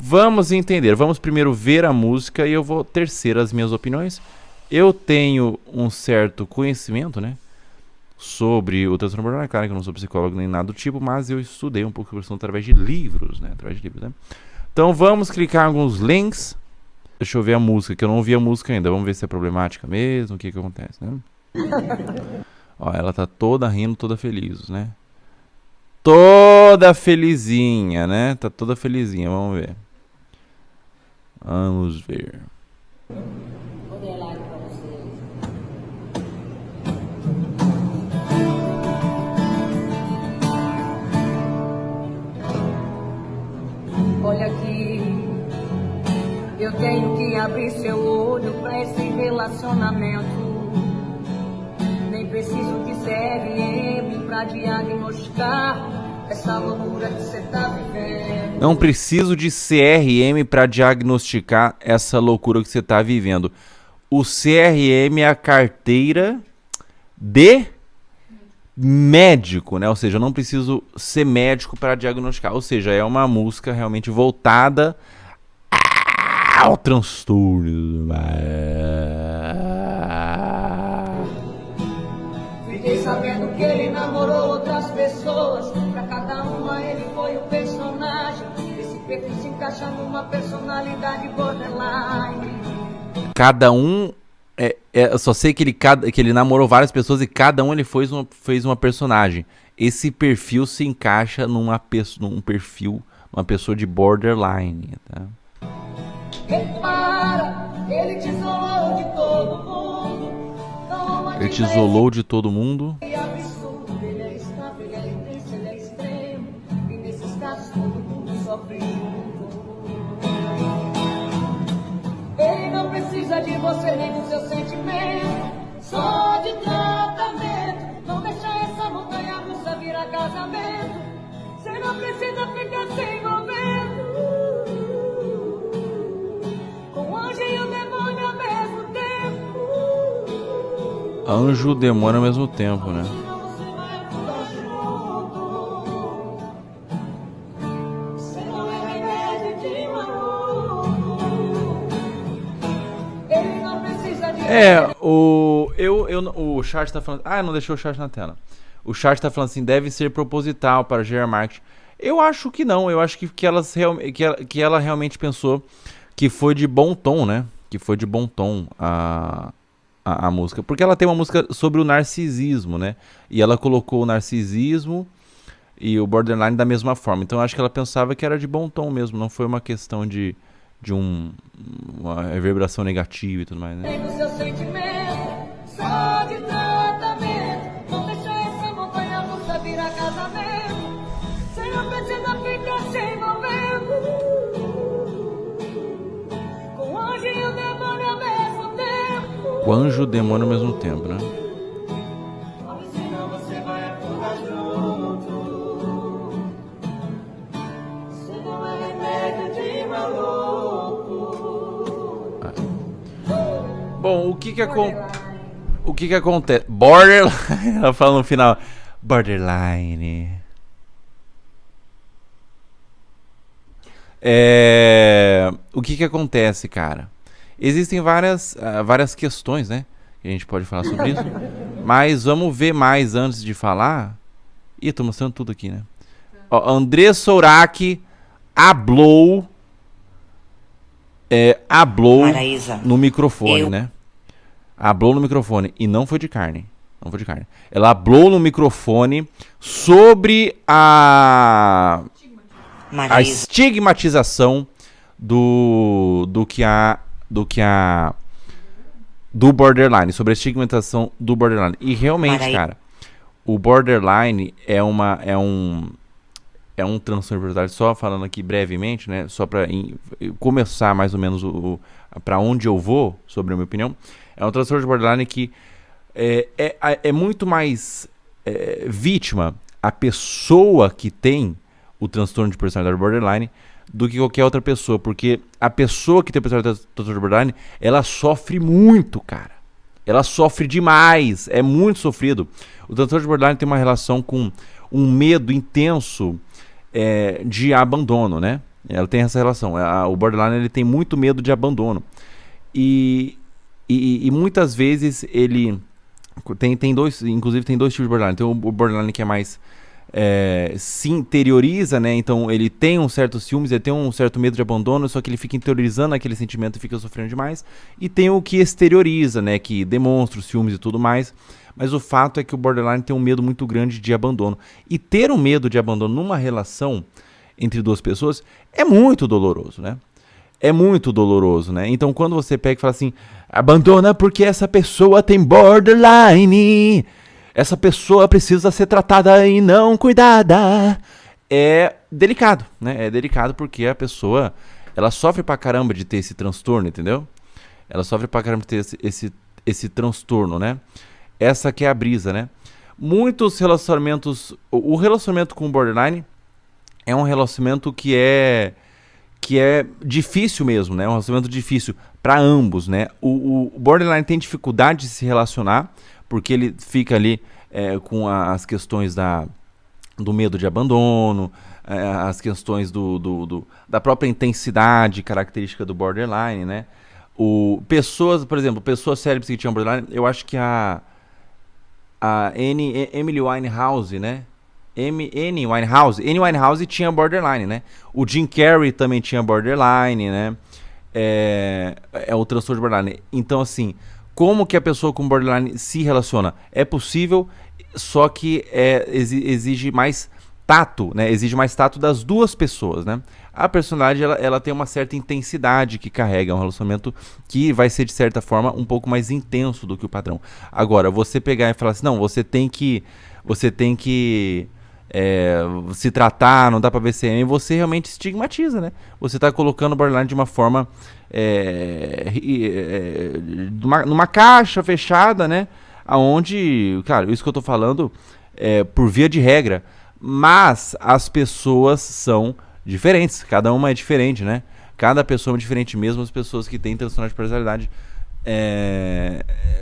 Vamos entender. Vamos primeiro ver a música e eu vou tecer as minhas opiniões. Eu tenho um certo conhecimento, né, sobre o transtorno borderline. Claro que eu não sou psicólogo nem nada do tipo, mas eu estudei um pouco sobre isso através de livros, né? Então vamos clicar em alguns links. Deixa eu ver a música, que eu não ouvi a música ainda. Vamos ver se é problemática mesmo, o que acontece, né? Ó, ela tá toda rindo, toda feliz, né? Toda felizinha, né? Tá toda felizinha, vamos ver. Vamos ver. Olha aqui, eu tenho que abrir seu olho pra esse relacionamento. Nem preciso de CRM pra diagnosticar essa loucura que você tá vivendo. Não preciso de CRM pra diagnosticar essa loucura que você tá vivendo. O CRM é a carteira de médico, né? Ou seja, eu não preciso ser médico para diagnosticar. Ou seja, é uma música realmente voltada ao transtorno. Fiquei sabendo que ele namorou outras pessoas. Pra cada uma ele foi um personagem. Esse perfil se encaixa numa personalidade borderline. Cada um... eu só sei que ele namorou várias pessoas e cada um ele fez uma personagem. Esse perfil se encaixa num perfil, uma pessoa de borderline, tá? Repara, ele te isolou de todo mundo. Ele te isolou de todo mundo. É absurdo, ele é estável, ele é intenso, ele é extremo. E nesses casos todo mundo sofre junto. Ele não precisa de você nem do seu sentimento, só de tratamento. Não deixa essa montanha russa virar casamento. Você não precisa ficar se envolvendo com o anjo e o demônio ao mesmo tempo. Anjo e demônio ao mesmo tempo, né? Senão você vai afundar junto. Você não é remédio de maluco. Ele não precisa de o chat tá falando... Ah, não deixou o chat na tela. O chat tá falando assim, deve ser proposital para gerar marketing. Eu acho que não, eu acho que ela realmente pensou que foi de bom tom, né? Que foi de bom tom a música. Porque ela tem uma música sobre o narcisismo, né? E ela colocou o narcisismo e o borderline da mesma forma. Então eu acho que ela pensava que era de bom tom mesmo, não foi uma questão de uma reverberação negativa e tudo mais, né? Tem o seu sentimento, só de tratamento. Não deixa essa montanha russa virar casamento. Você não precisa ficar se envolvendo com o anjo e o demônio ao mesmo tempo. O anjo e o demônio ao mesmo tempo, né? Senão você vai afundar junto. Você não é remédio de maluco. Bom, o que acontece? Borderline, ela fala no final, borderline. O que acontece, cara? Existem várias questões, né? Que a gente pode falar sobre isso. Mas vamos ver mais antes de falar. Ih, tô mostrando tudo aqui, né? Ó, André Sourac hablou Maraísa, no microfone, né? Hablou no microfone e não foi de carne. Não foi de carne. Ela hablou no microfone sobre a estigmatização do borderline, sobre a estigmatização do borderline. E realmente, cara, o borderline é um transtorno personalidade, só falando aqui brevemente, né, só para começar mais ou menos para onde eu vou, sobre a minha opinião. É um transtorno de borderline que é muito mais vítima a pessoa que tem o transtorno de personalidade borderline do que qualquer outra pessoa, porque a pessoa que tem o transtorno de borderline, ela sofre muito, cara. Ela sofre demais, é muito sofrido. O transtorno de borderline tem uma relação com um medo intenso de abandono, né? Ela tem essa relação. O borderline, ele tem muito medo de abandono. E muitas vezes ele tem dois, inclusive tem dois tipos de borderline. Tem o borderline que é mais se interioriza, né? Então ele tem um certo ciúmes, ele tem um certo medo de abandono, só que ele fica interiorizando aquele sentimento e fica sofrendo demais. E tem o que exterioriza, né? Que demonstra os ciúmes e tudo mais. Mas o fato é que o borderline tem um medo muito grande de abandono. E ter um medo de abandono numa relação entre duas pessoas é muito doloroso, né? É muito doloroso, né? Então quando você pega e fala assim, abandona porque essa pessoa tem borderline, essa pessoa precisa ser tratada e não cuidada, é delicado, né? É delicado porque a pessoa, ela sofre pra caramba de ter esse transtorno, entendeu? Ela sofre pra caramba de ter esse transtorno, né? Essa que é a brisa, né? Muitos relacionamentos, o relacionamento com o borderline é um relacionamento que é difícil mesmo, né? É um relacionamento difícil para ambos, né? O borderline tem dificuldade de se relacionar, porque ele fica ali com as questões do medo de abandono, as questões da própria intensidade característica do borderline, né? Pessoas, por exemplo, pessoas célebres que tinham borderline, eu acho que a Emily Winehouse, né? Amy Winehouse tinha borderline, né? O Jim Carrey também tinha borderline, né? É o transtorno de borderline. Então, assim, como que a pessoa com borderline se relaciona? É possível, só que exige mais tato, né? Exige mais tato das duas pessoas, né? A personalidade, ela tem uma certa intensidade que carrega, um relacionamento que vai ser, de certa forma, um pouco mais intenso do que o padrão. Agora, você pegar e falar assim, não, você tem que se tratar, não dá pra ver CM, você realmente estigmatiza, né? Você tá colocando o borderline de uma forma numa caixa fechada, né? Aonde, claro, isso que eu tô falando por via de regra, mas as pessoas são diferentes, cada uma é diferente, né? Cada pessoa é diferente, mesmo as pessoas que têm transtorno de personalidade.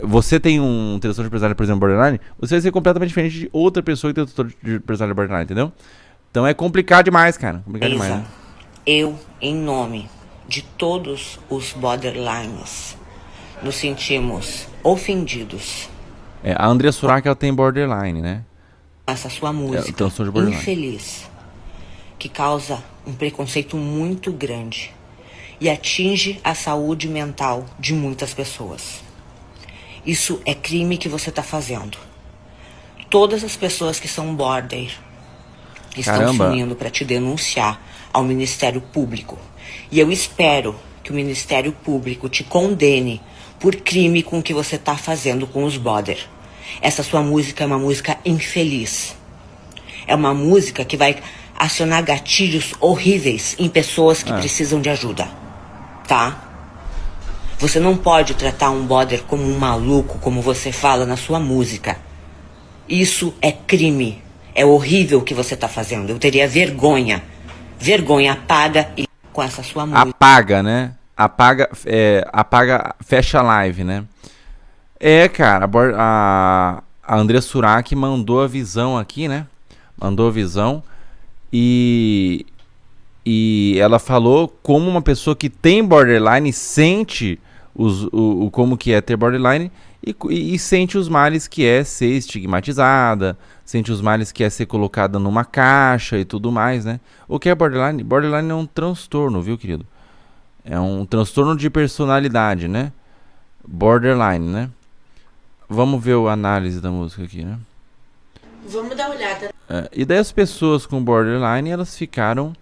Você tem um transtorno de personalidade, por exemplo, borderline, você vai ser completamente diferente de outra pessoa que tem transtorno de personalidade borderline, entendeu? Então é complicado demais, cara. Complicado demais, né? Eu, em nome de todos os borderlines, nos sentimos ofendidos. A Andrea Surak, ela tem borderline, né? Essa sua música transtorno de borderline infeliz, que causa um preconceito muito grande e atinge a saúde mental de muitas pessoas. Isso é crime que você está fazendo. Todas as pessoas que são border estão se unindo para te denunciar ao Ministério Público. E eu espero que o Ministério Público te condene por crime com o que você está fazendo com os border. Essa sua música é uma música infeliz. É uma música que vai acionar gatilhos horríveis em pessoas que precisam de ajuda. Tá? Você não pode tratar um border como um maluco, como você fala na sua música. Isso é crime. É horrível o que você tá fazendo. Eu teria vergonha. Vergonha, apaga e com essa sua música. Apaga, né? Apaga, fecha a live, né? Cara, a Andrea Surak mandou a visão aqui, né? Mandou a visão e ela falou como uma pessoa que tem borderline sente como que é ter borderline e sente os males que é ser estigmatizada, sente os males que é ser colocada numa caixa e tudo mais, né? O que é borderline? Borderline é um transtorno, viu, querido? É um transtorno de personalidade, né? Borderline, né? Vamos ver a análise da música aqui, né? Vamos dar uma olhada. E daí as pessoas com borderline, elas ficaram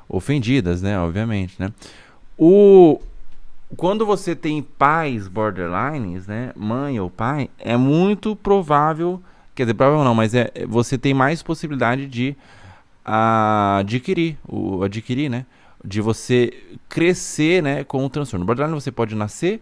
ofendidas, né? Obviamente, né? Quando você tem pais borderlines, né? Mãe ou pai, é muito provável, quer dizer, provável não, mas você tem mais possibilidade de adquirir, né? De você crescer, né? Com o transtorno. Borderline você pode nascer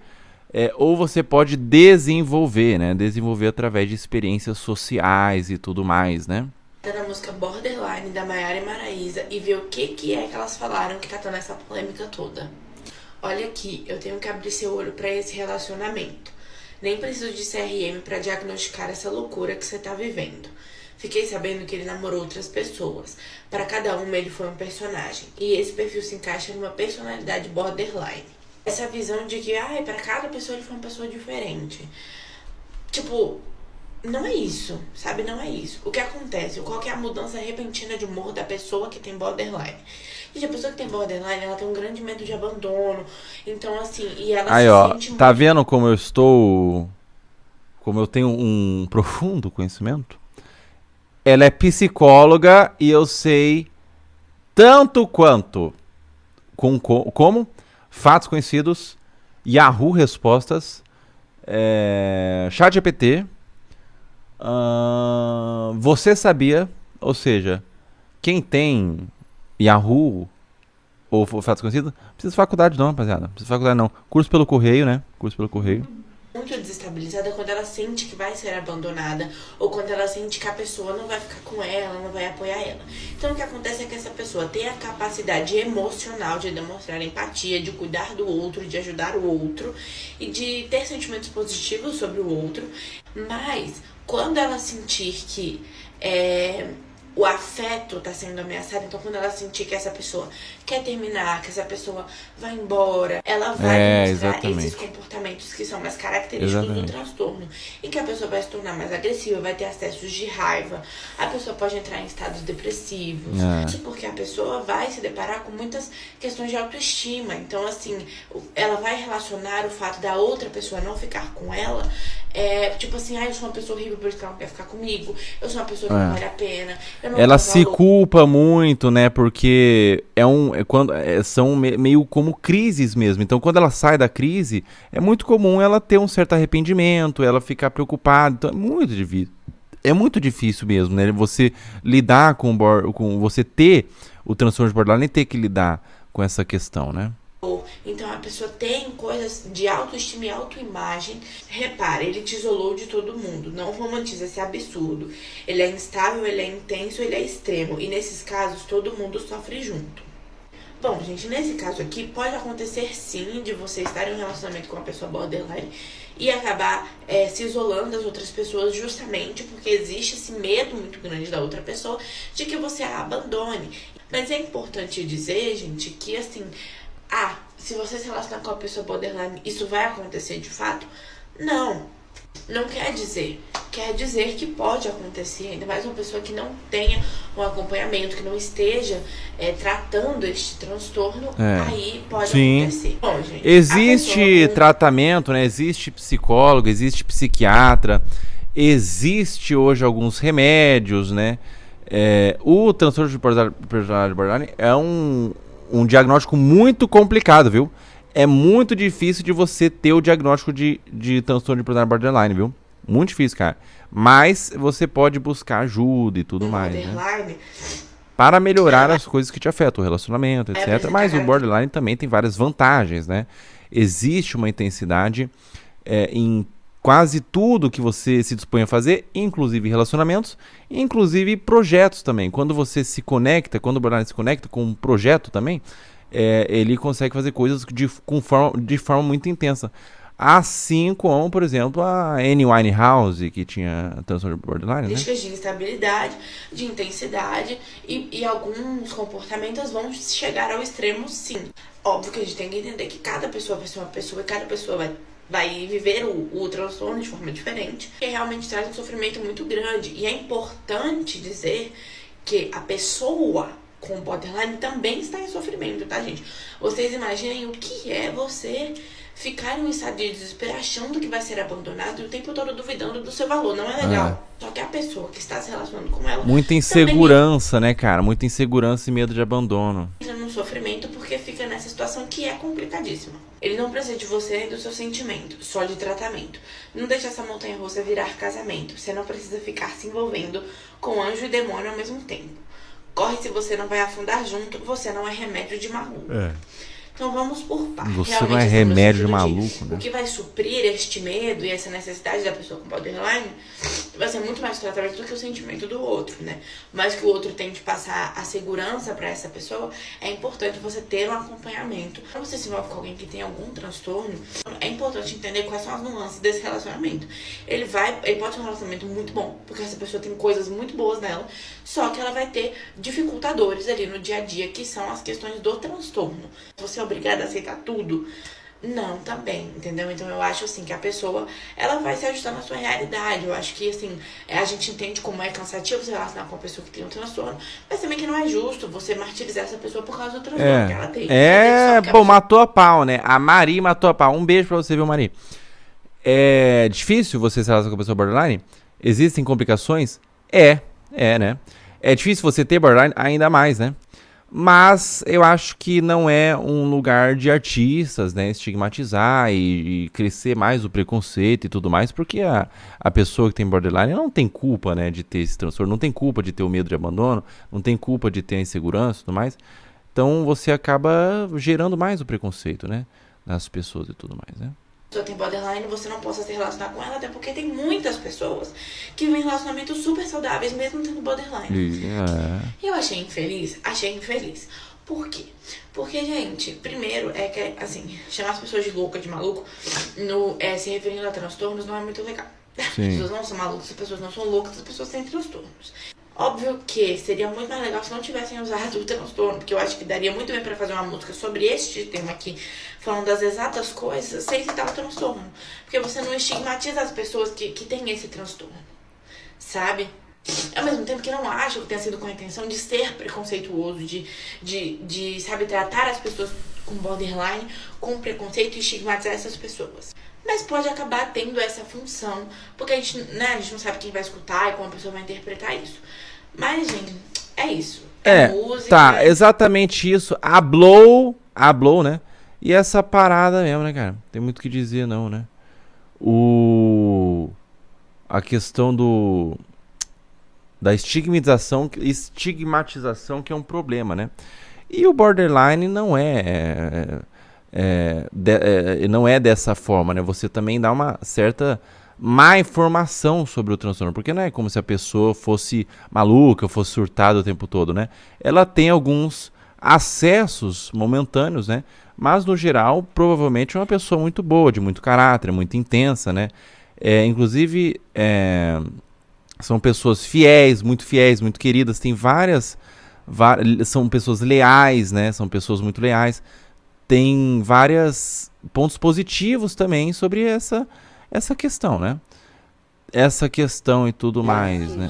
ou você pode desenvolver, né? Desenvolver através de experiências sociais e tudo mais, né? Na música Borderline da Maiara e Maraísa e ver o que é que elas falaram que tá dando essa polêmica toda. Olha aqui, eu tenho que abrir seu olho pra esse relacionamento. Nem preciso de CRM pra diagnosticar essa loucura que você tá vivendo. Fiquei sabendo que ele namorou outras pessoas. Para cada uma ele foi um personagem. E esse perfil se encaixa numa personalidade borderline. Essa visão de que, para cada pessoa ele foi uma pessoa diferente. Tipo, não é isso, sabe? Não é isso. O que acontece? Qual que é a mudança repentina de humor da pessoa que tem borderline? Gente, a pessoa que tem borderline, ela tem um grande medo de abandono. Então, assim, e ela se sente tá muito... vendo como eu estou... Como eu tenho um profundo conhecimento? Ela é psicóloga e eu sei tanto quanto como fatos conhecidos, Yahoo Respostas, ChatGPT, você sabia, ou seja, quem tem Yahoo ou fatos conhecidos, não precisa de faculdade não, rapaziada, não precisa de faculdade não, curso pelo correio, né, curso pelo correio. Muito desestabilizada quando ela sente que vai ser abandonada ou quando ela sente que a pessoa não vai ficar com ela, não vai apoiar ela. Então o que acontece é que essa pessoa tem a capacidade emocional de demonstrar empatia, de cuidar do outro, de ajudar o outro e de ter sentimentos positivos sobre o outro, mas quando ela sentir que o afeto está sendo ameaçado, então quando ela sentir que essa pessoa quer terminar, que essa pessoa vai embora, ela vai demonstrar esses comportamentos que são mais característicos do transtorno, em que a pessoa vai se tornar mais agressiva, vai ter acessos de raiva, a pessoa pode entrar em estados depressivos, isso porque a pessoa vai se deparar com muitas questões de autoestima, então assim, ela vai relacionar o fato da outra pessoa não ficar com ela, tipo assim, eu sou uma pessoa horrível, por isso que ela não quer ficar comigo, eu sou uma pessoa que não vale a pena, ela se culpa muito, né? Porque são meio como crises mesmo. Então, quando ela sai da crise, é muito comum ela ter um certo arrependimento, ela ficar preocupada. Então, é muito difícil mesmo, né? Você lidar com você ter o transtorno de borderline e ter que lidar com essa questão, né? Então a pessoa tem coisas de autoestima e autoimagem. Repare, ele te isolou de todo mundo. Não romantiza esse absurdo. Ele é instável, ele é intenso, ele é extremo. E nesses casos todo mundo sofre junto. Bom, gente, nesse caso aqui pode acontecer sim de você estar em um relacionamento com uma pessoa borderline e acabar se isolando das outras pessoas justamente porque existe esse medo muito grande da outra pessoa de que você a abandone. Mas é importante dizer, gente, que assim... se você se relacionar com uma pessoa borderline, isso vai acontecer de fato? Não quer dizer. Quer dizer que pode acontecer, ainda mais uma pessoa que não tenha um acompanhamento, que não esteja tratando este transtorno, aí pode acontecer. Bom, gente, existe tratamento, né? Existe psicólogo, existe psiquiatra, existe hoje alguns remédios, né? O transtorno de personalidade borderline é um diagnóstico muito complicado, viu? É muito difícil de você ter o diagnóstico de transtorno de personalidade borderline, viu? Muito difícil, cara. Mas você pode buscar ajuda e tudo mais, né? Para melhorar as coisas que te afetam, o relacionamento, etc. Mas o borderline também tem várias vantagens, né? Existe uma intensidade em quase tudo que você se dispõe a fazer, inclusive relacionamentos, inclusive projetos também. Quando você se conecta, quando o borderline se conecta com um projeto também, ele consegue fazer coisas de forma muito intensa. Assim como, por exemplo, a Amy Winehouse, que tinha transtorno de borderline, né? Características de instabilidade, de intensidade e alguns comportamentos vão chegar ao extremo, sim. Óbvio que a gente tem que entender que cada pessoa vai ser uma pessoa e cada pessoa vai viver o transtorno de forma diferente, que realmente traz um sofrimento muito grande. E é importante dizer que a pessoa com borderline também está em sofrimento, tá, gente? Vocês imaginem o que é você ficar em um estado de desespero achando que vai ser abandonado e o tempo todo duvidando do seu valor. Não é legal. Só que a pessoa que está se relacionando com ela... Muita insegurança, né, cara? Muita insegurança e medo de abandono. Entra num sofrimento porque fica nessa situação que é complicadíssima. Ele não precisa de você nem do seu sentimento, só de tratamento. Não deixa essa montanha-russa virar casamento. Você não precisa ficar se envolvendo com anjo e demônio ao mesmo tempo. Corre se você não vai afundar junto, você não é remédio de mau. Então vamos por partes. Você Realmente, não é assim, no remédio de sentido maluco, né? o que vai suprir este medo e essa necessidade da pessoa com borderline vai ser muito mais o tratamento do que o sentimento do outro, né? Mas que o outro tente passar a segurança para essa pessoa, é importante você ter um acompanhamento. Quando você se envolve com alguém que tem algum transtorno, é importante entender quais são as nuances desse relacionamento. Ele pode ser um relacionamento muito bom, porque essa pessoa tem coisas muito boas nela, só que ela vai ter dificultadores ali no dia a dia, que são as questões do transtorno. Você é obrigada a aceitar tudo? Não, também, entendeu? Então eu acho assim que a pessoa, ela vai se ajustar na sua realidade. Eu acho que assim, a gente entende como é cansativo se relacionar com uma pessoa que tem um transtorno, mas também que não é justo você martirizar essa pessoa por causa do transtorno que ela tem. Bom, matou a pau, né? A Mari matou a pau. Um beijo pra você, viu, Mari? É difícil você se relacionar com a pessoa borderline? Existem complicações? Né? É difícil você ter borderline ainda mais, né? Mas eu acho que não é um lugar de artistas, né? Estigmatizar e crescer mais o preconceito e tudo mais, porque a pessoa que tem borderline não tem culpa, né, de ter esse transtorno, não tem culpa de ter o medo de abandono, não tem culpa de ter a insegurança e tudo mais. Então você acaba gerando mais o preconceito, né, nas pessoas e tudo mais, né? Pessoa tem borderline, você não possa se relacionar com ela, até porque tem muitas pessoas que vivem relacionamentos super saudáveis, mesmo tendo borderline. E eu achei infeliz. Por quê? Porque, gente, primeiro é que, assim, chamar as pessoas de louca, de maluco, se referindo a transtornos, não é muito legal. Sim. As pessoas não são malucas, as pessoas não são loucas, as pessoas têm transtornos. Óbvio que seria muito mais legal se não tivessem usado o transtorno, porque eu acho que daria muito bem pra fazer uma música sobre este tema aqui, falando das exatas coisas, sem citar o transtorno. Porque você não estigmatiza as pessoas que têm esse transtorno, sabe? Ao mesmo tempo que eu não acho que tenha sido com a intenção de ser preconceituoso, de sabe, tratar as pessoas com borderline com preconceito e estigmatizar essas pessoas. Mas pode acabar tendo essa função, porque a gente não sabe quem vai escutar e como a pessoa vai interpretar isso. Mas, gente, é isso. Música. Tá, exatamente isso. Hablou, né? E essa parada mesmo, né, cara? Tem muito o que dizer, não, né? A questão da estigmatização que é um problema, né? E o borderline não não é dessa forma, né? Você também dá uma certa má informação sobre o transtorno, porque não é como se a pessoa fosse maluca, fosse surtada o tempo todo, né? Ela tem alguns acessos momentâneos, né? Mas no geral, provavelmente é uma pessoa muito boa, de muito caráter, muito intensa, né? Inclusive, são pessoas fiéis, muito queridas, tem são pessoas leais, né? São pessoas muito leais. Tem vários pontos positivos também sobre essa questão, né? Essa questão e tudo mais, né?